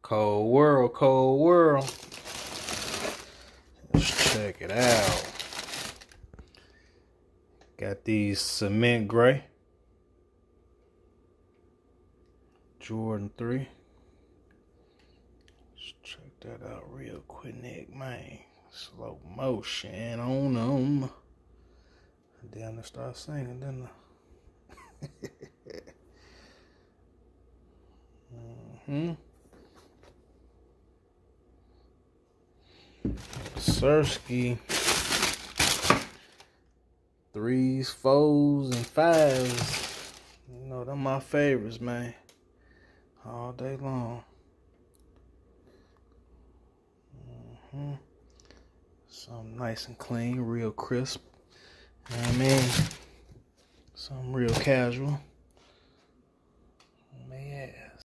Cold world, cold world. Let's check it out. Got these cement gray Jordan 3. Let's check that out real quick, man. Slow motion on them. Then I start singing, didn't I? Sersky 3s, 4s, and 5s. You know, them my favorites, man. All day long. Something nice and clean, real crisp. You know what I mean? Something real casual. Yeah.